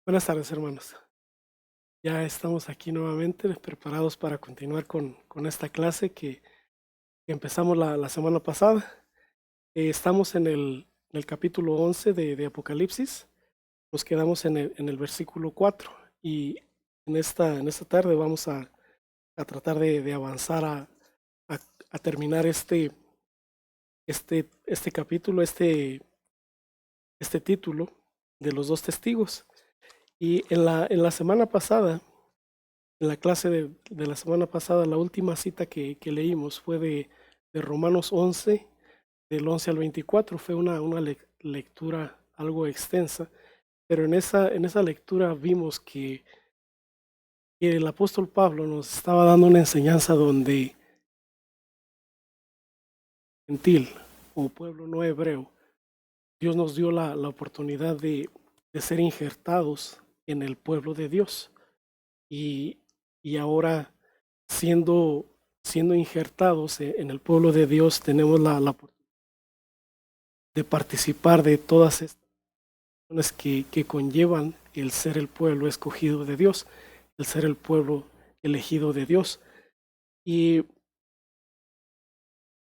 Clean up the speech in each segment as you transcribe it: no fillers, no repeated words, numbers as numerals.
Buenas tardes, hermanos. Ya estamos aquí nuevamente preparados para continuar con esta clase que empezamos la semana pasada. Estamos en el capítulo 11 de Apocalipsis. Nos quedamos en el versículo 4 y en esta tarde vamos a tratar de avanzar a- a terminar este capítulo, este título de los dos testigos. Y en la semana pasada, en la clase de la semana pasada, la última cita que leímos fue de Romanos 11, del 11 al 24. Fue una lectura algo extensa, pero en esa lectura vimos que el apóstol Pablo nos estaba dando una enseñanza donde gentil o pueblo no hebreo, Dios nos dio la oportunidad de ser injertados en el pueblo de Dios. Y, y ahora siendo, siendo injertados en el pueblo de Dios, tenemos la oportunidad de participar de todas estas cosas que conllevan el ser el pueblo escogido de Dios, el ser el pueblo elegido de Dios. Y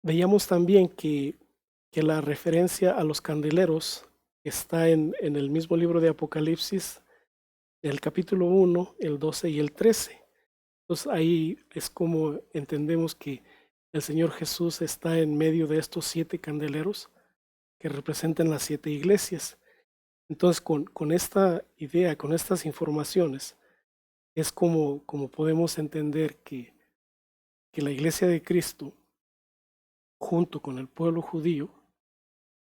veíamos también que la referencia a los candeleros está en el mismo libro de Apocalipsis, el capítulo 1, el 12 y el 13. Entonces ahí es como entendemos que el Señor Jesús está en medio de estos 7 candeleros que representan las 7 iglesias. Entonces con esta idea, con estas informaciones, es como podemos entender que la iglesia de Cristo, junto con el pueblo judío,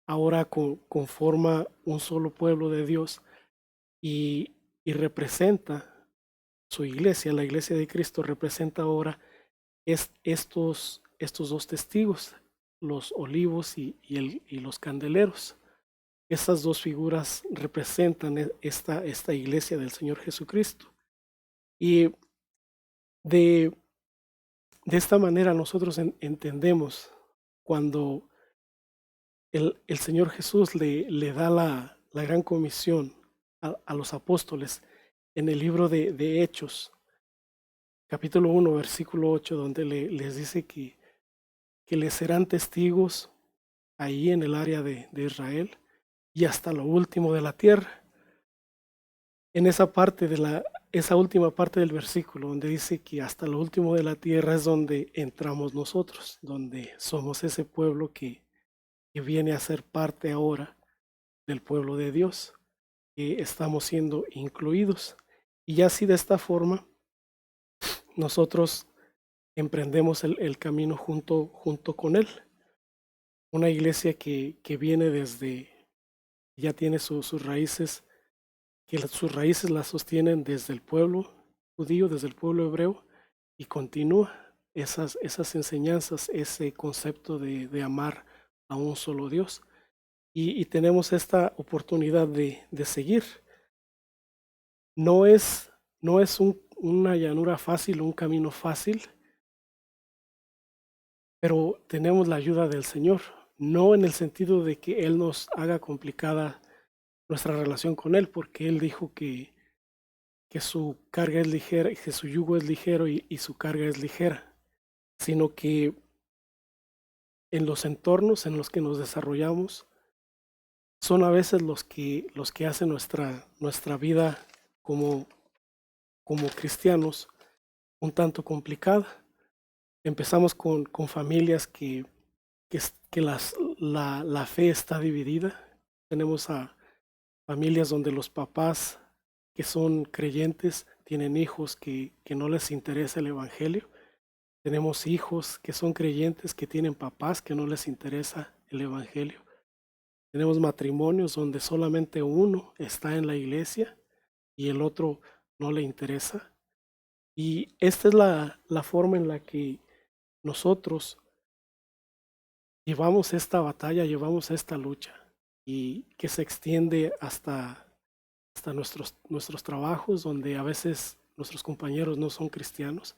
ahora conforma un solo pueblo de Dios y, y representa su iglesia, la iglesia de Cristo representa ahora estos dos testigos, los olivos y los candeleros. Estas dos figuras representan esta iglesia del Señor Jesucristo. Y de, de esta manera nosotros entendemos cuando el Señor Jesús le da la gran comisión a los apóstoles en el libro de Hechos, capítulo 1, versículo 8, donde les dice que les serán testigos ahí en el área de Israel y hasta lo último de la tierra. En esa última parte del versículo donde dice que hasta lo último de la tierra es donde entramos nosotros, donde somos ese pueblo que viene a ser parte ahora del pueblo de Dios, que estamos siendo incluidos. Y así de esta forma nosotros emprendemos el camino junto con Él. Una iglesia que viene ya tiene sus raíces, que sus raíces las sostienen desde el pueblo judío, desde el pueblo hebreo, y continúa esas enseñanzas, ese concepto de amar a un solo Dios. Y tenemos esta oportunidad de seguir. No es, no es una llanura fácil, un camino fácil, pero tenemos la ayuda del Señor, no en el sentido de que Él nos haga complicada nuestra relación con Él, porque Él dijo que su carga es ligera, que su yugo es ligero y su carga es ligera, sino que en los entornos en los que nos desarrollamos son a veces los que hacen nuestra vida como, como cristianos un tanto complicada. Empezamos con familias que la fe está dividida. Tenemos a familias donde los papás que son creyentes tienen hijos que no les interesa el Evangelio. Tenemos hijos que son creyentes que tienen papás que no les interesa el Evangelio. Tenemos matrimonios donde solamente uno está en la iglesia y el otro no le interesa. Y esta es la forma en la que nosotros llevamos esta batalla, llevamos esta lucha y que se extiende hasta nuestros trabajos, donde a veces nuestros compañeros no son cristianos.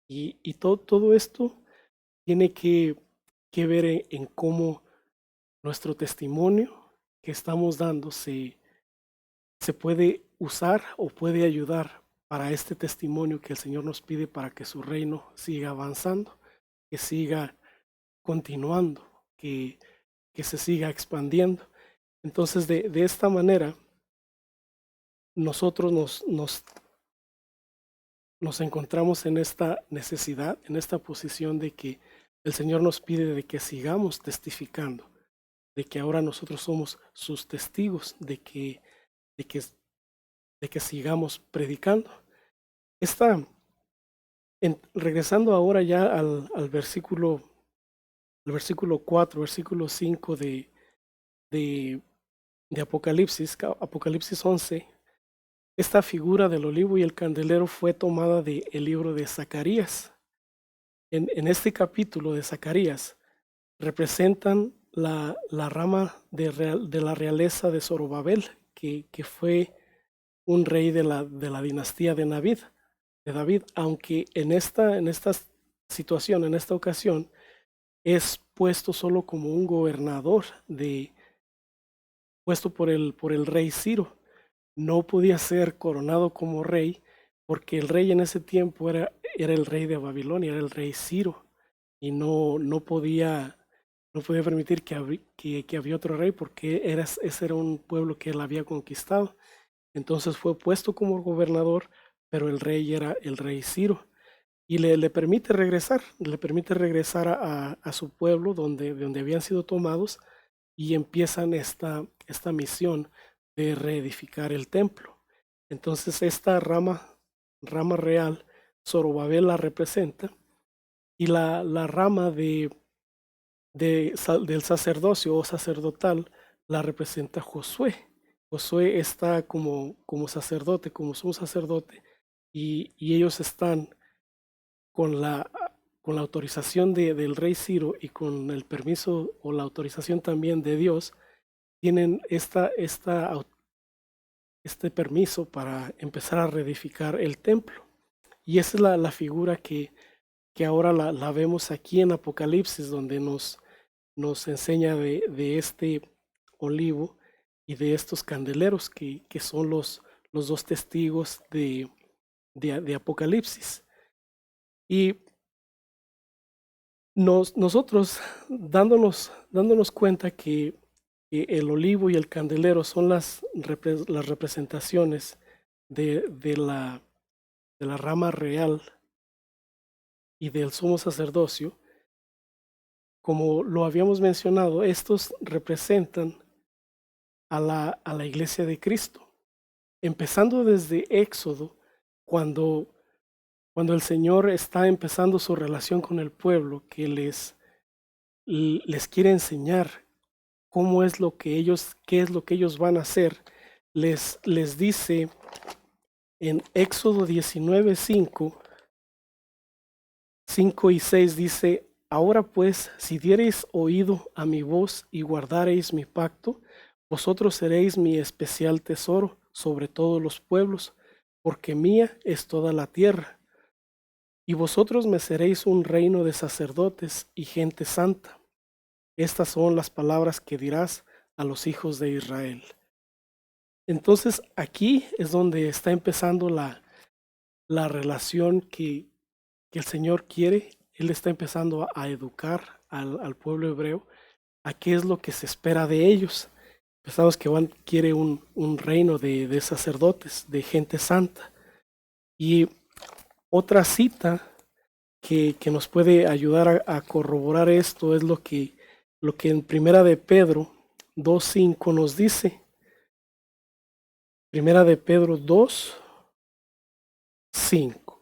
Y todo esto tiene que ver en cómo nuestro testimonio que estamos dando se puede usar o puede ayudar para este testimonio que el Señor nos pide para que su reino siga avanzando, que siga continuando, que se siga expandiendo. Entonces, de esta manera, nosotros nos encontramos en esta necesidad, en esta posición de que el Señor nos pide de que sigamos testificando, de que ahora nosotros somos sus testigos, de que, de que sigamos predicando. Esta, regresando ahora ya al versículo 4, versículo 5 de, de Apocalipsis, Apocalipsis 11, esta figura del olivo y el candelero fue tomada del libro de Zacarías. En este capítulo de Zacarías representan la rama de la realeza de Zorobabel, que fue un rey de la dinastía de David, aunque en esta situación, en esta ocasión, es puesto solo como un gobernador puesto por el rey Ciro. No podía ser coronado como rey porque el rey en ese tiempo era el rey de Babilonia, era el rey Ciro, y no podía permitir que había otro rey porque ese era un pueblo que él había conquistado. Entonces fue puesto como gobernador, pero el rey era el rey Ciro. Y le permite regresar a su pueblo donde habían sido tomados, y empiezan esta misión de reedificar el templo. Entonces esta rama real, Zorobabel la representa, y la rama del sacerdocio o sacerdotal la representa Josué. Josué está como sacerdote, como sumo sacerdote, y ellos están con con la autorización del rey Ciro y con el permiso o la autorización también de Dios, tienen este permiso para empezar a reedificar el templo. Y esa es la figura que ahora la vemos aquí en Apocalipsis, donde nos enseña de este olivo y de estos candeleros que son los dos testigos de Apocalipsis. Y nosotros dándonos cuenta que el olivo y el candelero son las representaciones de la rama real y del sumo sacerdocio, como lo habíamos mencionado, estos representan a la iglesia de Cristo, empezando desde Éxodo, cuando el Señor está empezando su relación con el pueblo, que les quiere enseñar qué es lo que ellos van a hacer. Les dice en Éxodo 19, 5 y 6, dice: ahora pues, si diereis oído a mi voz y guardareis mi pacto, vosotros seréis mi especial tesoro sobre todos los pueblos, porque mía es toda la tierra. Y vosotros me seréis un reino de sacerdotes y gente santa. Estas son las palabras que dirás a los hijos de Israel. Entonces aquí es donde está empezando la relación que el Señor quiere. Él está empezando a educar al pueblo hebreo a qué es lo que se espera de ellos. Pensamos que quiere un reino de sacerdotes, de gente santa. Y otra cita que nos puede ayudar a corroborar esto es lo que en Primera de Pedro 2:5 nos dice. Primera de Pedro 2:5.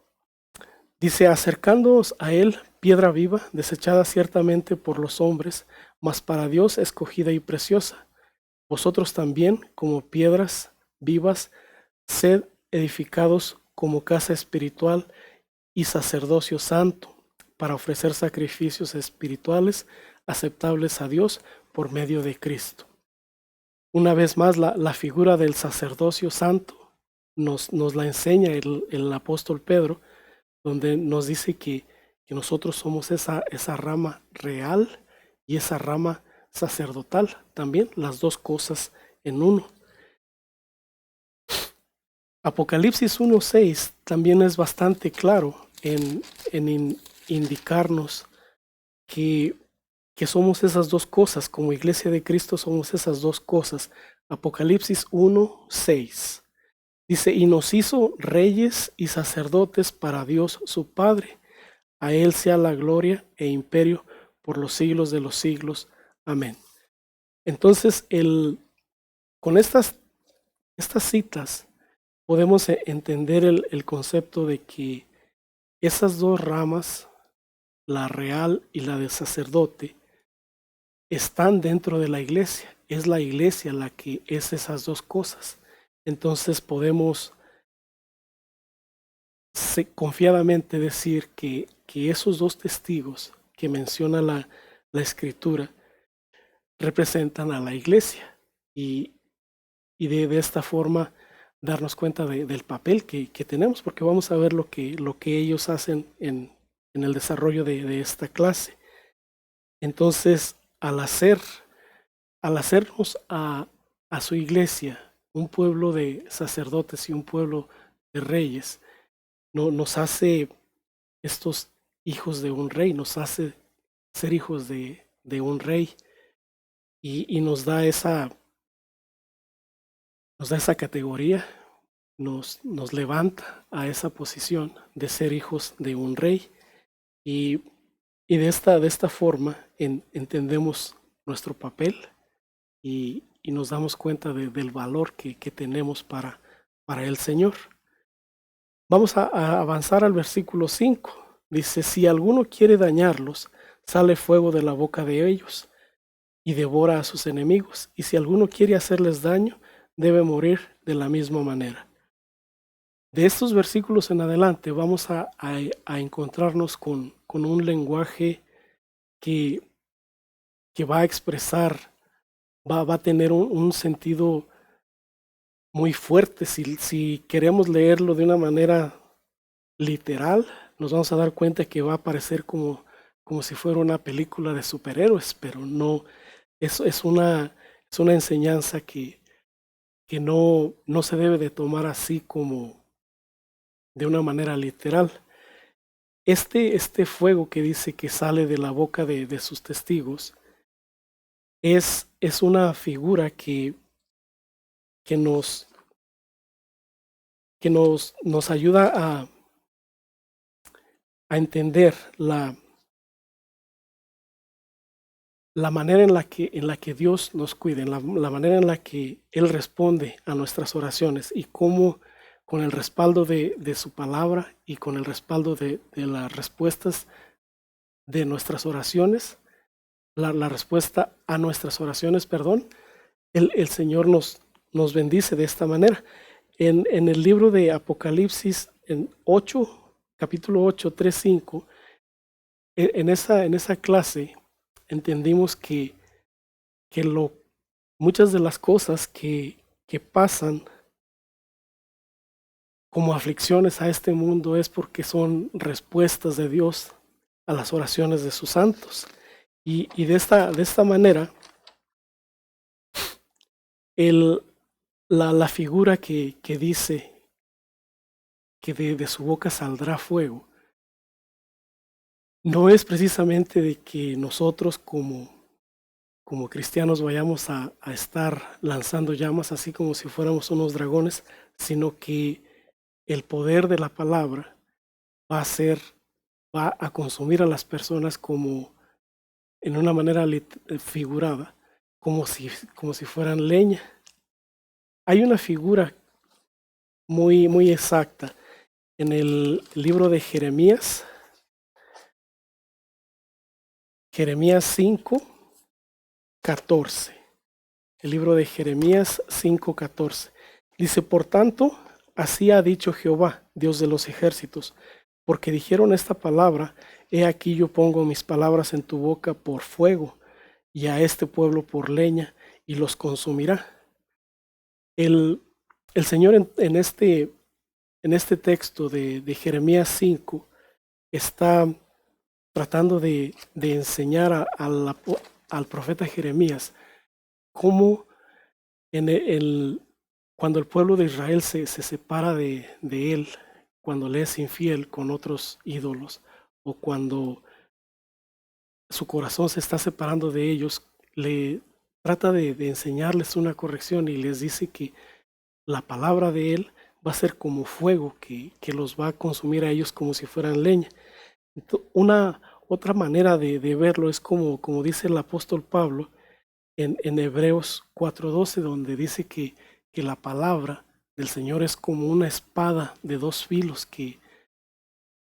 Dice: acercándoos a él, piedra viva, desechada ciertamente por los hombres, mas para Dios escogida y preciosa. Vosotros también, como piedras vivas, sed edificados como casa espiritual y sacerdocio santo, para ofrecer sacrificios espirituales aceptables a Dios por medio de Cristo. Una vez más, la figura del sacerdocio santo nos la enseña el apóstol Pedro, donde nos dice que nosotros somos esa rama real y esa rama sacerdotal también, las dos cosas en uno. Apocalipsis 1:6 también es bastante claro en indicarnos que, que somos esas dos cosas, como Iglesia de Cristo somos esas dos cosas. Apocalipsis 1:6 dice, y nos hizo reyes y sacerdotes para Dios su Padre. A Él sea la gloria e imperio por los siglos de los siglos. Amén. Entonces, con estas citas podemos entender el concepto de que esas dos ramas, la real y la del sacerdote, están dentro de la iglesia. Es la iglesia la que es esas dos cosas. Entonces podemos confiadamente decir que esos dos testigos que menciona la escritura representan a la iglesia y de esta forma darnos cuenta del papel que tenemos, porque vamos a ver lo que ellos hacen en el desarrollo de esta clase. Entonces, al hacernos a su iglesia un pueblo de sacerdotes y un pueblo de reyes, nos hace estos hijos de un rey, nos hace ser hijos de un rey y nos da esa categoría, nos levanta a esa posición de ser hijos de un rey y de esta forma entendemos nuestro papel y nos damos cuenta del valor que tenemos para el Señor. Vamos a avanzar al versículo 5. Dice, si alguno quiere dañarlos, sale fuego de la boca de ellos y devora a sus enemigos. Y si alguno quiere hacerles daño, debe morir de la misma manera. De estos versículos en adelante vamos a encontrarnos con un lenguaje que va a expresar, va a tener un sentido muy fuerte. Si queremos leerlo de una manera literal, nos vamos a dar cuenta que va a parecer como si fuera una película de superhéroes, pero no, es una enseñanza que no se debe de tomar así como de una manera literal. Este fuego que dice que sale de la boca de sus testigos es una figura que nos ayuda a entender la manera en la que Dios nos cuida, la manera en la que Él responde a nuestras oraciones y cómo con el respaldo de su palabra y con el respaldo de las respuestas de nuestras oraciones, la respuesta a nuestras oraciones, perdón, el Señor nos bendice de esta manera. En el libro de Apocalipsis, en capítulo 8, 3, 5, en esa clase entendimos que muchas de las cosas que pasan como aflicciones a este mundo es porque son respuestas de Dios a las oraciones de sus santos. Y de esta manera, la figura que dice que de su boca saldrá fuego, no es precisamente de que nosotros como cristianos vayamos a estar lanzando llamas así como si fuéramos unos dragones, sino que el poder de la palabra va a consumir a las personas como en una manera figurada, como si fueran leña. Hay una figura muy exacta en el libro de Jeremías 5:14. El libro de Jeremías 5:14. Dice, por tanto, así ha dicho Jehová, Dios de los ejércitos, porque dijeron esta palabra, he aquí yo pongo mis palabras en tu boca por fuego, y a este pueblo por leña, y los consumirá. El Señor en este texto de Jeremías 5 está tratando de enseñar al profeta Jeremías cómo cuando el pueblo de Israel se separa de él, cuando le es infiel con otros ídolos, o cuando su corazón se está separando de ellos, le trata de enseñarles una corrección y les dice que la palabra de él va a ser como fuego que los va a consumir a ellos como si fueran leña. Una otra manera de verlo es como dice el apóstol Pablo en Hebreos 4:12, donde dice que la palabra del Señor es como una espada de dos filos que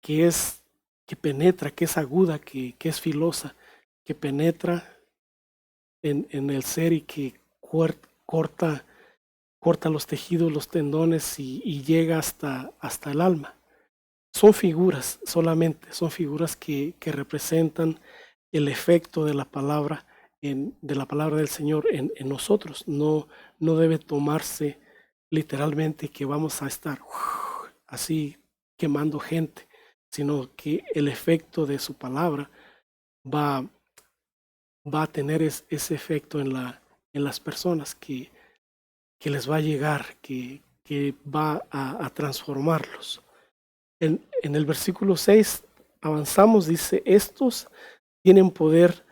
es que penetra, que es aguda, que es filosa, que penetra en el ser y que corta, corta los tejidos, los tendones y llega hasta el alma. Son figuras solamente, son figuras que representan el efecto de la palabra, de la palabra del Señor en nosotros. No, no debe tomarse literalmente que vamos a estar así quemando gente, sino que el efecto de su palabra va, va a tener ese efecto en las personas que les va a llegar, que va a transformarlos. En el versículo 6 avanzamos, dice, estos tienen poder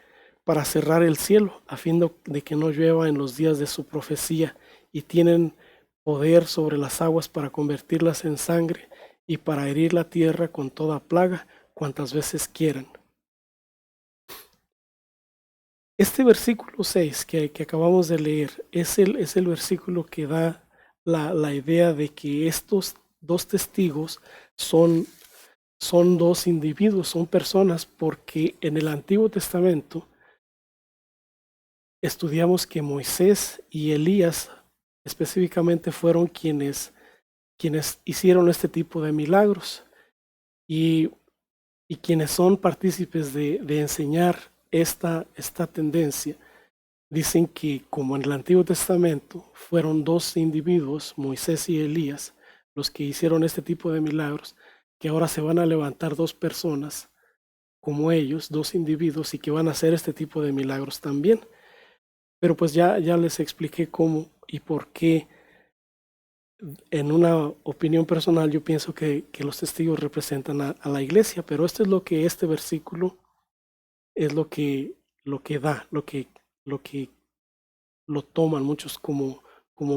para cerrar el cielo a fin de que no llueva en los días de su profecía y tienen poder sobre las aguas para convertirlas en sangre y para herir la tierra con toda plaga cuantas veces quieran. Este versículo 6 que acabamos de leer es el versículo que da la idea de que estos dos testigos son dos individuos, son personas, porque en el Antiguo Testamento estudiamos que Moisés y Elías específicamente fueron quienes hicieron este tipo de milagros y, y quienes son partícipes de enseñar esta tendencia. Dicen que como en el Antiguo Testamento fueron dos individuos, Moisés y Elías, los que hicieron este tipo de milagros, que ahora se van a levantar dos personas como ellos, dos individuos, y que van a hacer este tipo de milagros también. Pero pues ya les expliqué cómo y por qué. En una opinión personal yo pienso que los testigos representan a la iglesia, pero esto es lo que este versículo es lo que da, lo que lo toman muchos como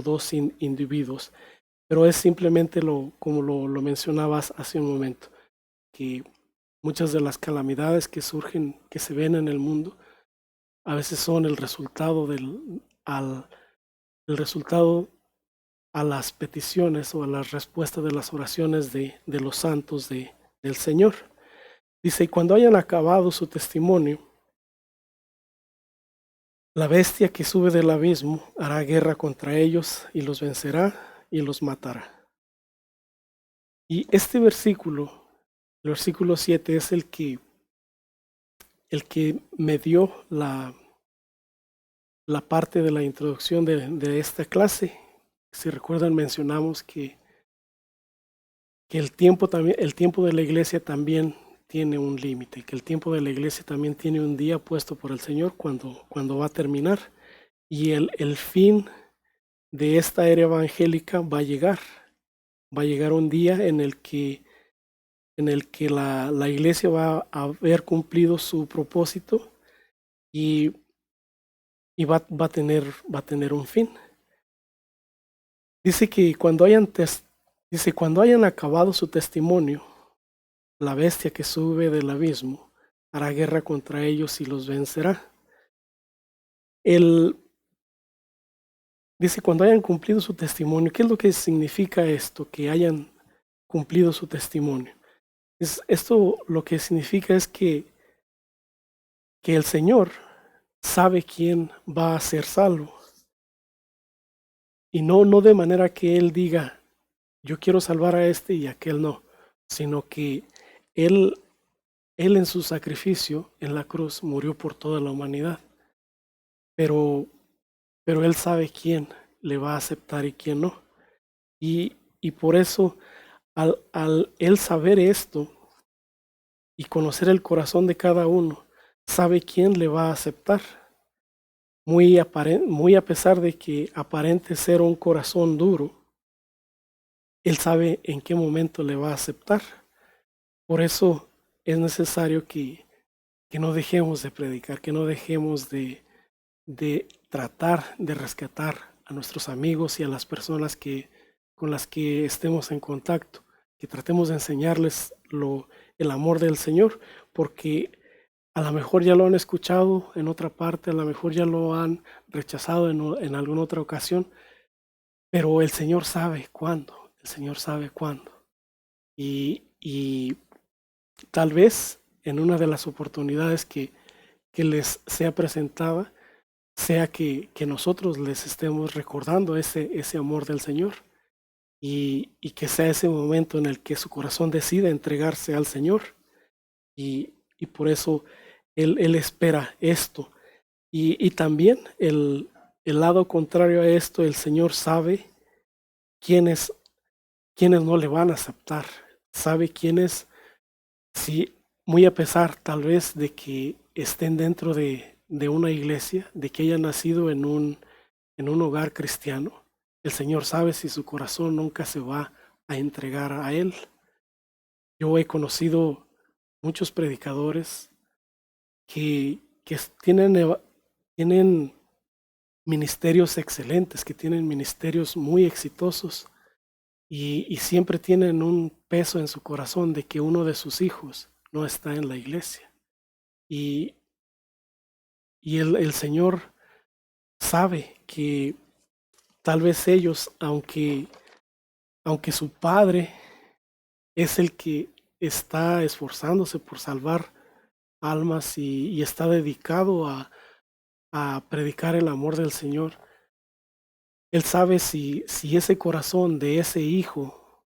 dos individuos, pero es simplemente como lo mencionabas hace un momento, que muchas de las calamidades que surgen, que se ven en el mundo, a veces son el resultado el resultado a las peticiones o a las respuestas de las oraciones de los santos del Señor. Dice, y cuando hayan acabado su testimonio, la bestia que sube del abismo hará guerra contra ellos y los vencerá y los matará. Y este versículo, el versículo 7, es el que me dio la parte de la introducción de esta clase. Si recuerdan, mencionamos que el tiempo de la iglesia también tiene un límite, que el tiempo de la iglesia también tiene un día puesto por el Señor cuando va a terminar. Y el fin de esta era evangélica va a llegar. Va a llegar un día en el que la iglesia va a haber cumplido su propósito y va a tener un fin. Dice que cuando hayan acabado su testimonio, la bestia que sube del abismo hará guerra contra ellos y los vencerá. Dice cuando hayan cumplido su testimonio. ¿Qué es lo que significa esto? Que hayan cumplido su testimonio. Esto lo que significa es que el Señor sabe quién va a ser salvo. Y no de manera que Él diga, yo quiero salvar a este y a aquel no, sino que Él en su sacrificio en la cruz murió por toda la humanidad. Pero Él sabe quién le va a aceptar y quién no. Y por eso, al Él saber esto y conocer el corazón de cada uno, sabe quién le va a aceptar. muy a pesar de que aparente ser un corazón duro, Él sabe en qué momento le va a aceptar. Por eso es necesario que no dejemos de predicar, que no dejemos de tratar de rescatar a nuestros amigos y a las personas con las que estemos en contacto, que tratemos de enseñarles el amor del Señor, porque a lo mejor ya lo han escuchado en otra parte, a lo mejor ya lo han rechazado en alguna otra ocasión, pero el Señor sabe cuándo, el Señor sabe cuándo. Y tal vez en una de las oportunidades que les sea presentada, sea que nosotros les estemos recordando ese amor del Señor y que sea ese momento en el que su corazón decida entregarse al Señor. Y por eso Él espera esto. Y también el lado contrario a esto, el Señor sabe quiénes, quiénes no le van a aceptar, sabe quiénes, sí, muy a pesar tal vez de que estén dentro de una iglesia, de que hayan nacido en un hogar cristiano, el Señor sabe si su corazón nunca se va a entregar a Él. Yo he conocido muchos predicadores que tienen ministerios excelentes, que tienen ministerios muy exitosos y siempre tienen un peso en su corazón de que uno de sus hijos no está en la iglesia. Y, y el Señor sabe que tal vez ellos, aunque su padre es el que está esforzándose por salvar almas y está dedicado a predicar el amor del Señor, Él sabe si ese corazón de ese hijo,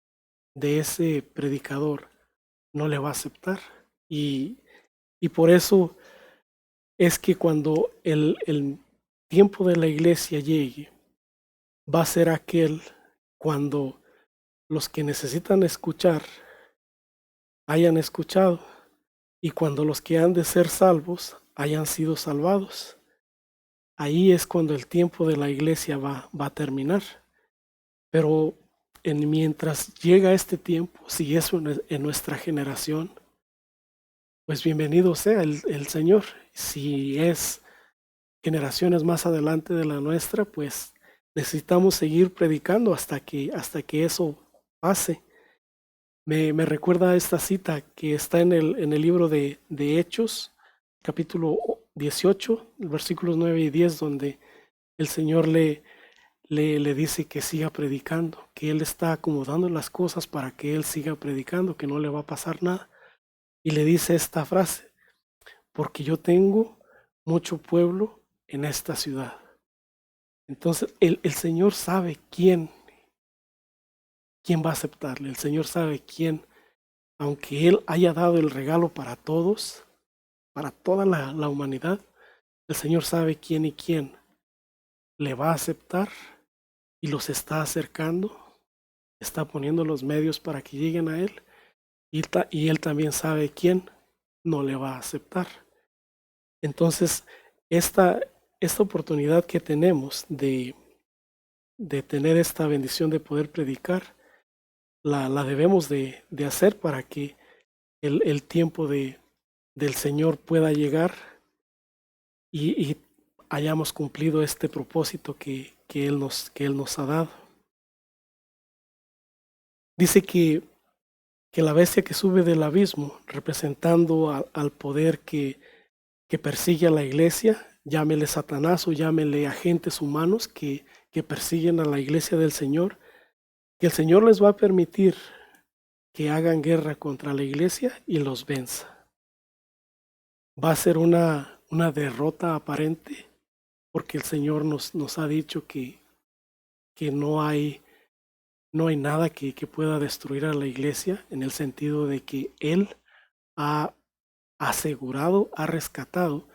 de ese predicador, no le va a aceptar. Y, y por eso es que cuando el tiempo de la iglesia llegue, va a ser aquel cuando los que necesitan escuchar hayan escuchado y cuando los que han de ser salvos hayan sido salvados. Ahí es cuando el tiempo de la iglesia va a terminar. Pero mientras llega este tiempo, si es en nuestra generación, pues bienvenido sea el Señor. Si es generaciones más adelante de la nuestra, pues necesitamos seguir predicando hasta que eso pase. Me recuerda esta cita que está en el libro de Hechos, capítulo 18, versículos 9 y 10, donde el Señor le dice que siga predicando, que Él está acomodando las cosas para que Él siga predicando, que no le va a pasar nada. Y le dice esta frase, porque yo tengo mucho pueblo en esta ciudad. Entonces el Señor sabe quién va a aceptarle, el Señor sabe quién, aunque Él haya dado el regalo para todos, para toda la humanidad, el Señor sabe quién y quién le va a aceptar y los está acercando, está poniendo los medios para que lleguen a Él y Él también sabe quién no le va a aceptar. Entonces, esta, esta oportunidad que tenemos de tener esta bendición de poder predicar, la debemos de hacer para que el tiempo del Señor pueda llegar y hayamos cumplido este propósito que Él nos ha dado. Dice que la bestia que sube del abismo, representando al poder que persigue a la iglesia, llámele Satanás o llámele agentes humanos que persiguen a la iglesia del Señor, que el Señor les va a permitir que hagan guerra contra la iglesia y los venza. Va a ser una derrota aparente, porque el Señor nos ha dicho que no hay nada que pueda destruir a la iglesia, en el sentido de que Él ha asegurado, ha rescatado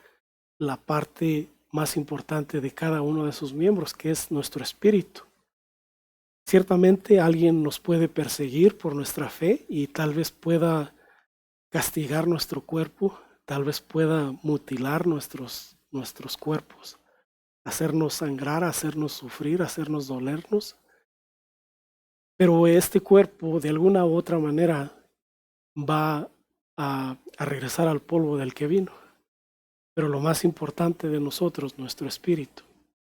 la parte más importante de cada uno de sus miembros, que es nuestro espíritu. Ciertamente alguien nos puede perseguir por nuestra fe y tal vez pueda castigar nuestro cuerpo, tal vez pueda mutilar nuestros cuerpos, hacernos sangrar, hacernos sufrir, hacernos dolernos. Pero este cuerpo de alguna u otra manera va a regresar al polvo del que vino. Pero lo más importante de nosotros, nuestro espíritu,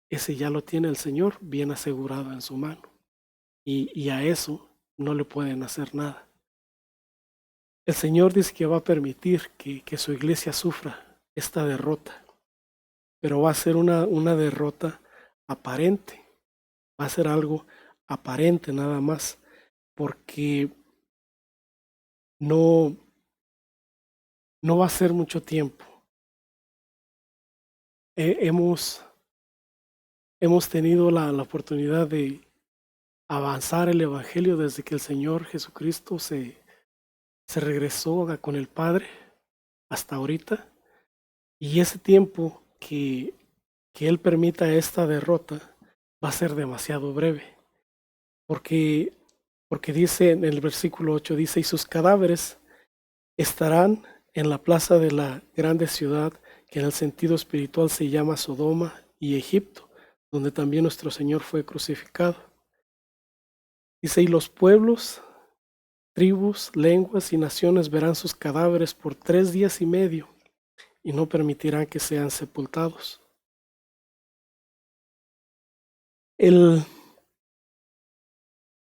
ese ya lo tiene el Señor bien asegurado en su mano. Y a eso no le pueden hacer nada. El Señor dice que va a permitir que su iglesia sufra esta derrota, pero va a ser una derrota aparente, va a ser algo aparente nada más, porque no, no va a ser mucho tiempo. Hemos tenido la oportunidad de avanzar el Evangelio desde que el Señor Jesucristo se regresó con el Padre hasta ahorita. Y ese tiempo que Él permita esta derrota va a ser demasiado breve. Porque, porque dice en el versículo 8, dice, y sus cadáveres estarán en la plaza de la grande ciudad, que en el sentido espiritual se llama Sodoma y Egipto, donde también nuestro Señor fue crucificado. Dice, y los pueblos, tribus, lenguas y naciones verán sus cadáveres por 3 días y medio y no permitirán que sean sepultados.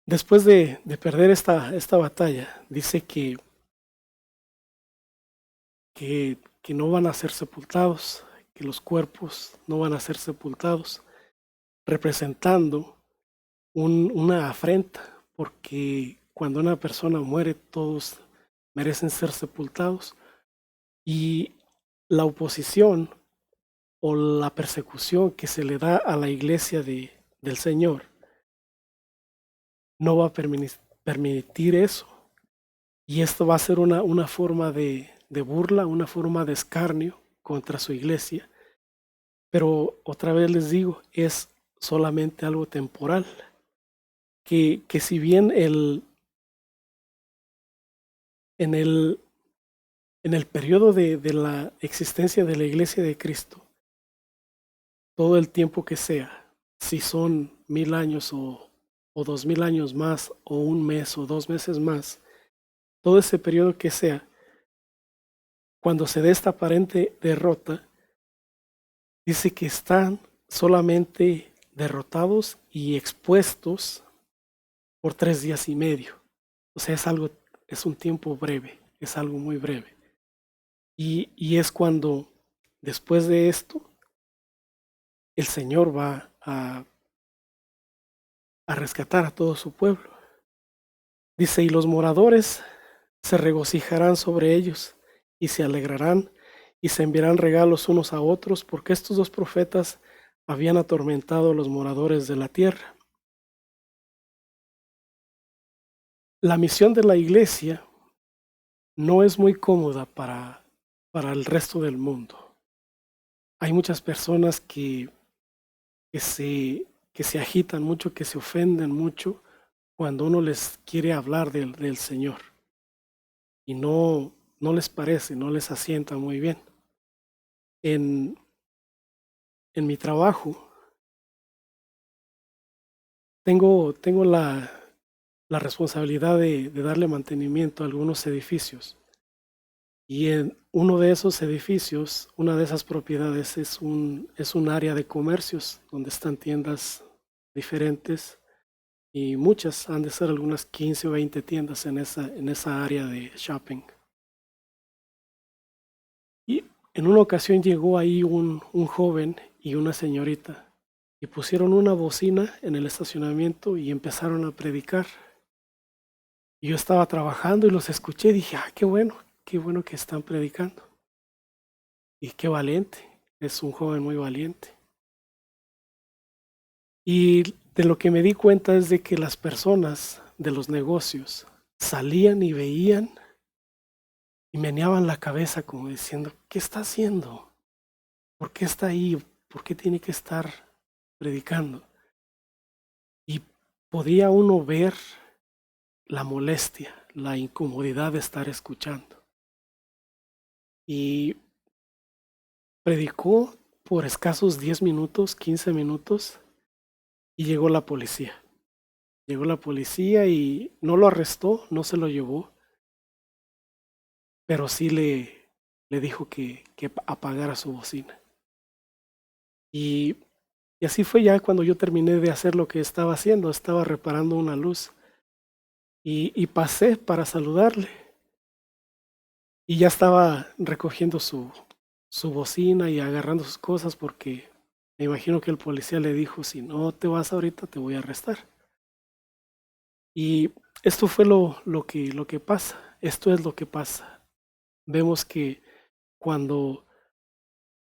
Después de perder esta batalla, dice que no van a ser sepultados, que los cuerpos no van a ser sepultados, representando una afrenta, porque cuando una persona muere, todos merecen ser sepultados. Y la oposición o la persecución que se le da a la iglesia del Señor no va a permitir eso. Y esto va a ser una forma de burla, una forma de escarnio contra su iglesia. Pero otra vez les digo, es solamente algo temporal. Que si bien en el periodo de la existencia de la iglesia de Cristo, todo el tiempo que sea, si son 1000 años o 2000 años más, o un mes o 2 meses más, todo ese periodo que sea, cuando se dé esta aparente derrota, dice que están solamente derrotados y expuestos por 3 días y medio. O sea, es un tiempo breve, es algo muy breve. Y es cuando, después de esto, el Señor va a rescatar a todo su pueblo. Dice, y los moradores se regocijarán sobre ellos y se alegrarán y se enviarán regalos unos a otros, porque estos 2 profetas habían atormentado a los moradores de la tierra. La misión de la iglesia no es muy cómoda para el resto del mundo. Hay muchas personas que se agitan mucho, que se ofenden mucho cuando uno les quiere hablar del Señor y no les parece, no les asienta muy bien. En mi trabajo tengo la responsabilidad de darle mantenimiento a algunos edificios. Y en uno de esos edificios, una de esas propiedades es un área de comercios donde están tiendas diferentes y muchas, han de ser algunas 15 o 20 tiendas en esa área de shopping. Y en una ocasión llegó ahí un joven y una señorita y pusieron una bocina en el estacionamiento y empezaron a predicar. Y yo estaba trabajando y los escuché y dije, qué bueno que están predicando. Y qué valiente, es un joven muy valiente. Y de lo que me di cuenta es de que las personas de los negocios salían y veían y meneaban la cabeza como diciendo, ¿qué está haciendo? ¿Por qué está ahí? ¿Por qué tiene que estar predicando? Y podía uno ver la molestia, la incomodidad de estar escuchando. Y predicó por escasos 10 minutos, 15 minutos, y llegó la policía. Llegó la policía y no lo arrestó, no se lo llevó, pero sí le dijo que apagara su bocina. Y, y así fue ya cuando yo terminé de hacer lo que estaba haciendo, estaba reparando una luz y pasé para saludarle. Y ya estaba recogiendo su bocina y agarrando sus cosas porque me imagino que el policía le dijo, si no te vas ahorita te voy a arrestar. Y esto fue lo que pasa, esto es lo que pasa. Vemos que cuando,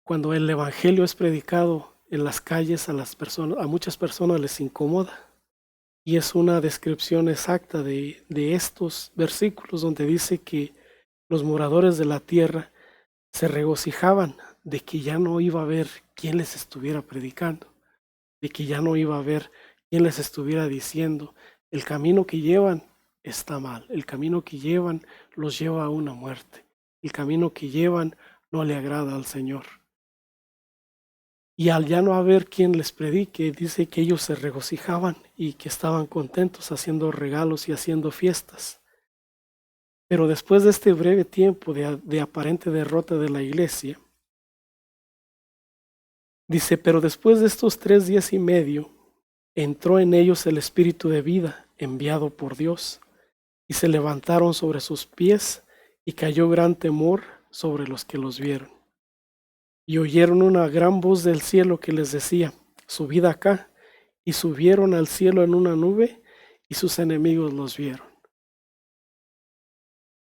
cuando el evangelio es predicado en las calles a las personas, a muchas personas les incomoda. Y es una descripción exacta de estos versículos donde dice que los moradores de la tierra se regocijaban de que ya no iba a haber quien les estuviera predicando, de que ya no iba a haber quien les estuviera diciendo, el camino que llevan está mal, el camino que llevan los lleva a una muerte, el camino que llevan no le agrada al Señor. Y al ya no haber quien les predique, dice que ellos se regocijaban y que estaban contentos haciendo regalos y haciendo fiestas. Pero después de este breve tiempo de aparente derrota de la iglesia, dice, pero después de estos 3 días y medio, entró en ellos el espíritu de vida enviado por Dios, y se levantaron sobre sus pies, y cayó gran temor sobre los que los vieron. Y oyeron una gran voz del cielo que les decía, subid acá, y subieron al cielo en una nube, y sus enemigos los vieron.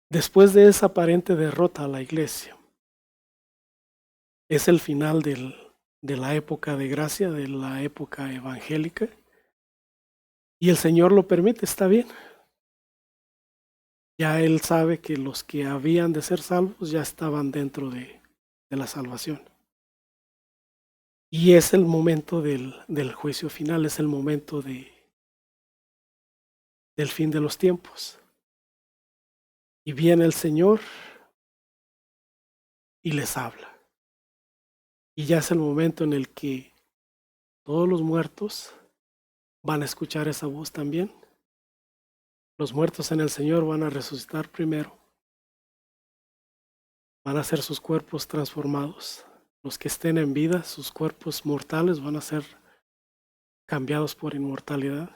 Después de esa aparente derrota a la iglesia, es el final de la época de gracia, de la época evangélica, y el Señor lo permite, está bien. Ya Él sabe que los que habían de ser salvos ya estaban dentro de la salvación. Y es el momento del juicio final, es el momento del fin de los tiempos. Y viene el Señor y les habla. Y ya es el momento en el que todos los muertos van a escuchar esa voz también. Los muertos en el Señor van a resucitar primero. Van a ser sus cuerpos transformados. Los que estén en vida, sus cuerpos mortales van a ser cambiados por inmortalidad.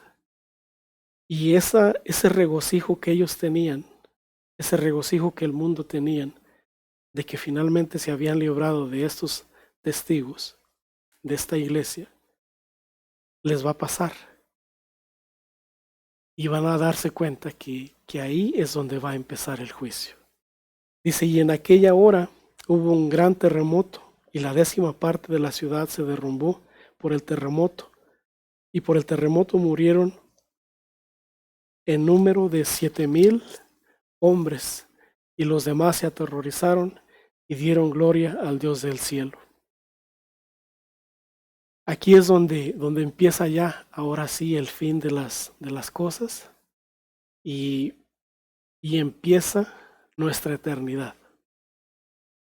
Y ese regocijo que ellos tenían, ese regocijo que el mundo tenían, de que finalmente se habían librado de estos testigos, de esta iglesia, les va a pasar. Y van a darse cuenta que ahí es donde va a empezar el juicio. Dice, y en aquella hora hubo un gran terremoto, y la 10ª parte de la ciudad se derrumbó por el terremoto, y por el terremoto murieron en número de 7,000 hombres, y los demás se aterrorizaron y dieron gloria al Dios del cielo. Aquí es donde empieza ya, ahora sí, el fin de las cosas y empieza nuestra eternidad.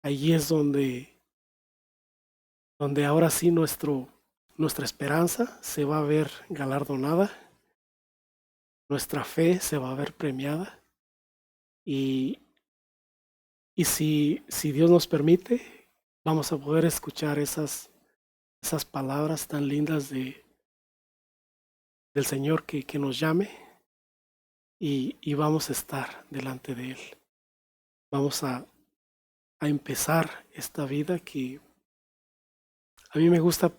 Allí es donde ahora sí nuestra esperanza se va a ver galardonada, nuestra fe se va a ver premiada y si Dios nos permite, vamos a poder escuchar esas palabras tan lindas del Señor que nos llame y vamos a estar delante de Él. Vamos a empezar esta vida que a mí me gusta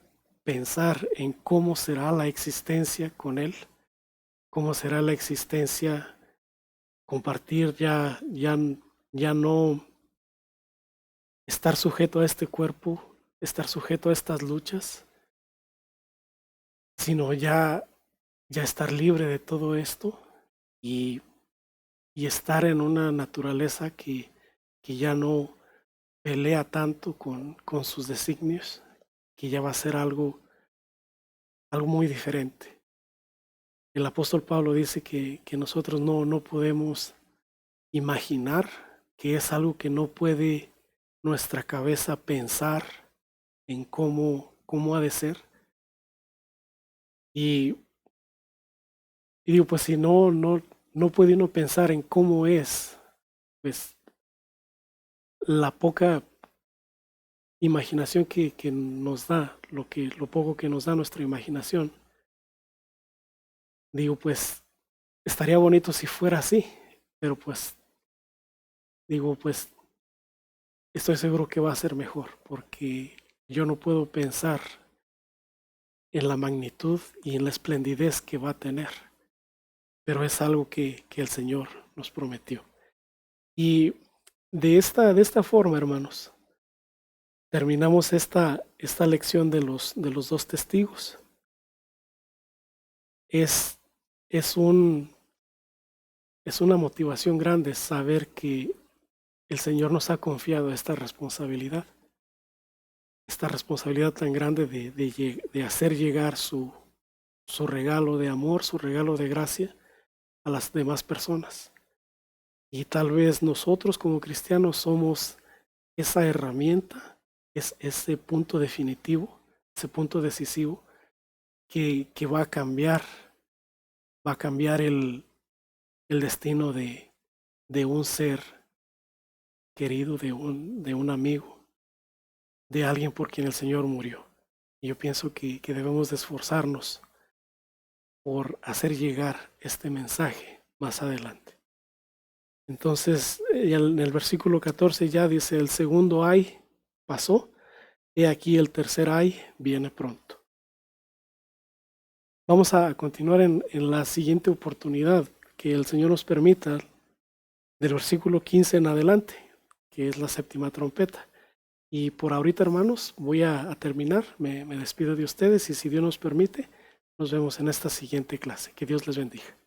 pensar en cómo será la existencia con Él, cómo será la existencia, compartir ya no estar sujeto a este cuerpo, estar sujeto a estas luchas, sino ya estar libre de todo esto y estar en una naturaleza que ya no pelea tanto con sus designios, que ya va a ser algo muy diferente. El apóstol Pablo dice que nosotros no podemos imaginar, que es algo que no puede nuestra cabeza pensar en cómo ha de ser. Y, y digo, pues si no puede uno pensar en cómo es, pues la poca imaginación que nos da, lo poco que nos da nuestra imaginación, digo, pues estaría bonito si fuera así, pero pues digo, pues estoy seguro que va a ser mejor, porque yo no puedo pensar en la magnitud y en la esplendidez que va a tener, pero es algo que el Señor nos prometió. Y de esta forma, hermanos, terminamos esta lección de los dos testigos. Es, es, un, es una motivación grande saber que el Señor nos ha confiado esta responsabilidad tan grande de hacer llegar su regalo de amor, su regalo de gracia a las demás personas. Y tal vez nosotros como cristianos somos esa herramienta, es ese punto definitivo, ese punto decisivo que va a cambiar el destino de un ser querido, de un amigo, de alguien por quien el Señor murió. Y yo pienso que debemos de esforzarnos por hacer llegar este mensaje más adelante. Entonces, en el versículo 14 ya dice, el segundo ay pasó, he aquí el tercer ay viene pronto. Vamos a continuar en la siguiente oportunidad que el Señor nos permita, del versículo 15 en adelante, que es la séptima trompeta. Y por ahorita, hermanos, voy a terminar, me despido de ustedes y si Dios nos permite, nos vemos en esta siguiente clase. Que Dios les bendiga.